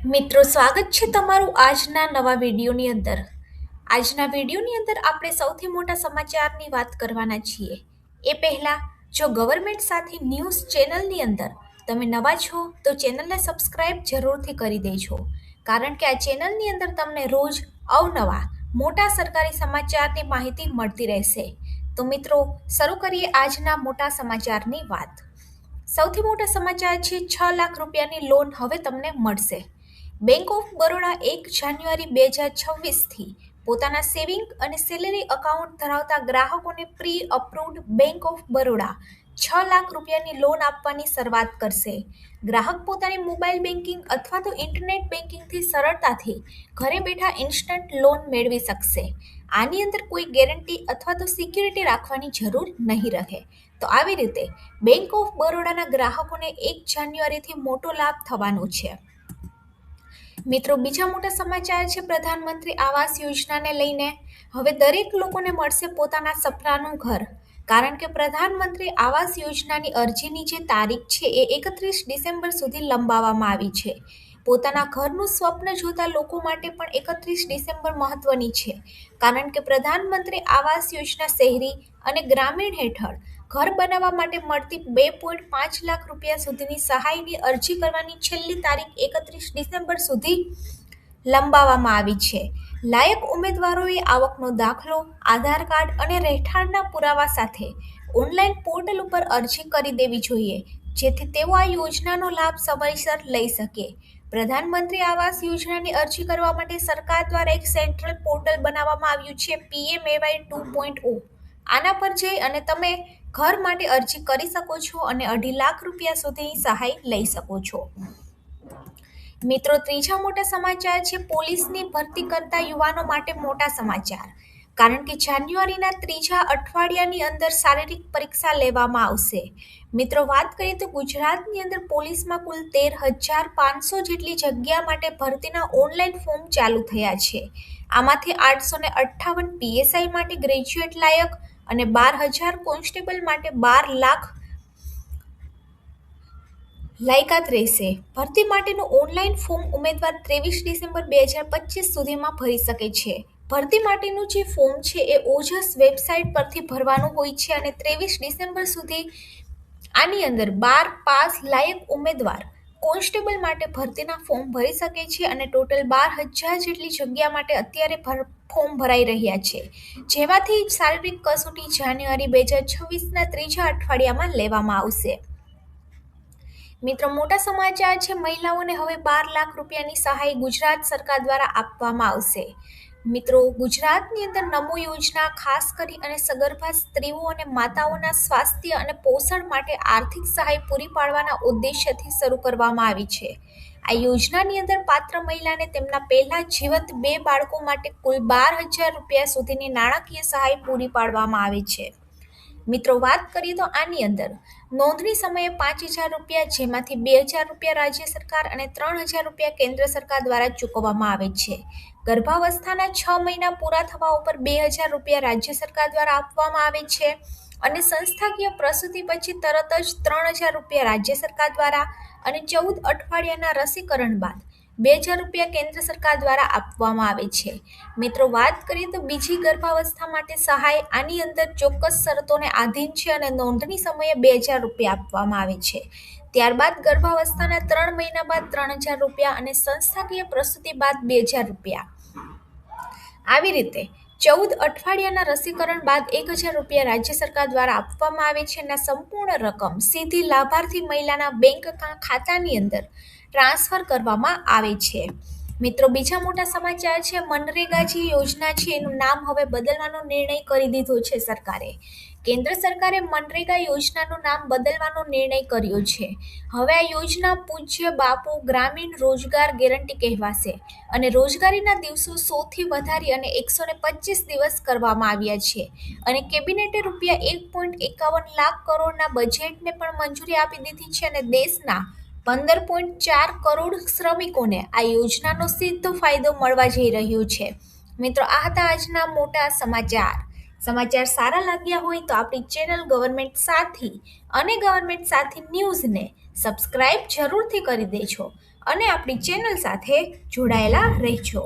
મિત્રો, સ્વાગત છે તમારું આજના નવા વિડીયોની અંદર. આજના વિડીયોની અંદર આપણે સૌથી મોટા સમાચારની વાત કરવાના છીએ. એ પહેલા, જો ગવર્મેન્ટ સાથે ન્યૂઝ ચેનલની અંદર તમે નવા છો તો ચેનલને સબસ્ક્રાઇબ જરૂરથી કરી દેજો, કારણ કે આ ચેનલની અંદર તમને રોજ અવનવા મોટા સરકારી સમાચારની માહિતી મળતી રહેશે. તો મિત્રો, શરૂ કરીએ આજના મોટા સમાચારની વાત. સૌથી મોટા સમાચાર છે, 6 લાખ રૂપિયાની લોન હવે તમને મળશે. બેંક ઓફ બરોડા 1 જાન્યુઆરી 2026થી પોતાના સેવિંગ અને સેલેરી એકાઉન્ટ ધરાવતા ગ્રાહકોને pre approved bank of Baroda 6 lakh રૂપિયાની લોન આપવાની શરૂઆત કરશે. ગ્રાહક પોતાની મોબાઈલ બેન્કિંગ અથવા તો ઇન્ટરનેટ બેન્કિંગથી સરળતાથી ઘરે બેઠા ઇન્સ્ટન્ટ લોન મેળવી શકશે. આની અંદર કોઈ ગેરંટી અથવા તો સિક્યુરિટી રાખવાની જરૂર નહીં રહે. તો આવી રીતે બેંક ઓફ બરોડાના ગ્રાહકોને 1 જાન્યુઆરીથી મોટો લાભ થવાનો છે. મિત્રો, બીજા મોટા સમાચાર છે પ્રધાનમંત્રી આવાસ યોજનાને લઈને. હવે દરેક લોકોને મળશે પોતાના સપનાનું ઘર, કારણ કે પ્રધાનમંત્રી આવાસ યોજનાની અરજીની જે તારીખ છે એ 31 ડિસેમ્બર સુધી લંબાવવામાં આવી છે. પોતાના ઘરનું સ્વપ્ન જોતા લોકો માટે પણ 31 ડિસેમ્બર મહત્વની છે, કારણ કે પ્રધાનમંત્રી આવાસ યોજના શહેરી અને ગ્રામીણ હેઠળ ઘર બનાવવા માટે મળતી 2.5 લાખ રૂપિયા સુધીની સહાયની અરજી કરવાની છેલ્લી તારીખ 31 ડિસેમ્બર સુધી લંબાવવામાં આવી છે. લાયક ઉમેદવારોએ આવકનો દાખલો, આધાર કાર્ડ અને રહેઠાણના પુરાવા સાથે ઓનલાઈન પોર્ટલ ઉપર અરજી કરી દેવી જોઈએ, જેથી તેઓ આ યોજનાનો લાભ સમયસર લઈ શકે. પ્રધાનમંત્રી આવાસ યોજનાની અરજી કરવા માટે સરકાર દ્વારા એક સેન્ટ્રલ પોર્ટલ બનાવવામાં આવ્યું છે, PMAY 2.0. આના પર જઈ અને તમે ઘર માટે અરજી કરી શકો છો અને 2.5 લાખ રૂપિયા સુધીની સહાય લઈ શકો છો. મિત્રો, ત્રીજા મોટા સમાચાર છે પોલીસની ભરતી કરતા યુવાનો માટે મોટા સમાચાર, કારણ કે જાન્યુઆરીના ત્રીજા અઠવાડિયાની અંદર શારીરિક પરીક્ષા લેવામાં આવશે. મિત્રો, વાત કરીએ તો ગુજરાતની અંદર પોલીસમાં કુલ 13,500 જેટલી જગ્યા માટે ભરતીના ઓનલાઈન ફોર્મ ચાલુ થયા છે. આમાંથી 858 PSI માટે ગ્રેજ્યુએટ લાયક અને 12,000 કોન્સ્ટેબલ માટે 12 લાખ લાયકાત રહેશે. ભરતી માટેનું ઓનલાઈન ફોર્મ ઉમેદવાર 23 ડિસેમ્બર 2025 સુધીમાં ભરી શકે છે. ભરતી માટેનું જે ફોર્મ છે એ ઓજસ વેબસાઇટ પરથી ભરવાનું હોય છે અને 23 ડિસેમ્બર સુધી આની અંદર 12 પાસ લાયક ઉમેદવાર કોન્સ્ટેબલ માટે ભરતીના ફોર્મ ભરી શકે છે અને ટોટલ 12,000 જેટલી જગ્યા માટે અત્યારે ફોર્મ ભરાઈ રહ્યા છે, જેમાંથી શારીરિક કસોટી જાન્યુઆરી 2026ના ત્રીજા અઠવાડિયામાં લેવામાં આવશે. મિત્રો, મોટા સમાચાર છે મહિલાઓને હવે 12 લાખ રૂપિયાની સહાય ગુજરાત સરકાર દ્વારા આપવામાં આવશે. મિત્રો, ગુજરાતની અંદર નમો યોજના ખાસ કરી અને સગર્ભા સ્ત્રીઓ અને માતાઓના સ્વાસ્થ્ય અને પોષણ માટે આર્થિક સહાય પૂરી પાડવાના ઉદ્દેશ્યથી શરૂ કરવામાં આવી છે. આ યોજનાની અંદર પાત્ર મહિલાને તેમના પહેલા જીવંત 2 બાળકો માટે કુલ 12,000 રૂપિયા સુધીની નાણાકીય સહાય પૂરી પાડવામાં આવે છે. મિત્રો, વાત કરીએ તો આની અંદર નોંધણી સમયે 5,000 રૂપિયા, જેમાંથી 2,000 રૂપિયા રાજ્ય સરકાર અને 3,000 રૂપિયા કેન્દ્ર સરકાર દ્વારા ચૂકવવામાં આવે છે. ગર્ભાવસ્થાના 6 મહિના પૂરા થવા ઉપર 2,000 રૂપિયા રાજ્ય સરકાર દ્વારા આપવામાં આવે છે અને સંસ્થાકીય પ્રસૂતિ પછી તરત જ 3,000 રૂપિયા રાજ્ય સરકાર દ્વારા અને 14 અઠવાડિયાના રસીકરણ બાદ 2,000 રૂપિયા કેન્દ્ર સરકાર દ્વારા આપવામાં આવે છે. મિત્રો, વાત કરીએ તો બીજી ગર્ભાવસ્થા માટે સહાય આની અંદર ચોક્કસ શરતોને આધીન છે અને નોંધણી સમયે 2,000 રૂપિયા આપવામાં આવે છે. ત્યારબાદ ગર્ભાવસ્થાના 3 મહિના બાદ 3,000 રૂપિયા અને સંસ્થાકીય પ્રસૂતિ બાદ 2,000 રૂપિયા. આવી રીતે 14 અઠવાડિયાના રસીકરણ બાદ 1,000 રૂપિયા રાજ્ય સરકાર દ્વારા આપવામાં આવે છે અને સંપૂર્ણ રકમ સીધી લાભાર્થી મહિલાના બેંક ખાતાની અંદર ટ્રાન્સફર કરવામાં આવે છે. મિત્રો, બીજા મોટા સમાચાર છે મનરેગા જે યોજના છે એનું નામ હવે બદલવાનો નિર્ણય કરી દીધો છે સરકારે. કેન્દ્ર સરકારે મનરેગા યોજનાનું નામ બદલવાનો નિર્ણય કર્યો છે. હવે આ યોજના પૂજ્ય બાપુ ગ્રામીણ રોજગાર ગેરંટી કહેવાશે અને રોજગારીના દિવસો 100થી વધારી અને 125 દિવસ કરવામાં આવ્યા છે અને કેબિનેટે રૂપિયા 1.51 લાખ કરોડના બજેટને પણ મંજૂરી આપી દીધી છે અને દેશના 15.4 કરોડ શ્રમિકોને આ યોજનાનો સીધો ફાયદો મળવા જઈ રહ્યો છે. મિત્રો, આ હતા આજના મોટા સમાચાર. સમાચાર સારા લાગ્યા હોય તો આપણી ચેનલ ગવર્મેન્ટ સાથી અને ગવર્મેન્ટ સાથી ન્યૂઝને સબસ્ક્રાઇબ જરૂરથી કરી દેજો. અને આપણી ચેનલ સાથે જોડાયેલા રહેજો.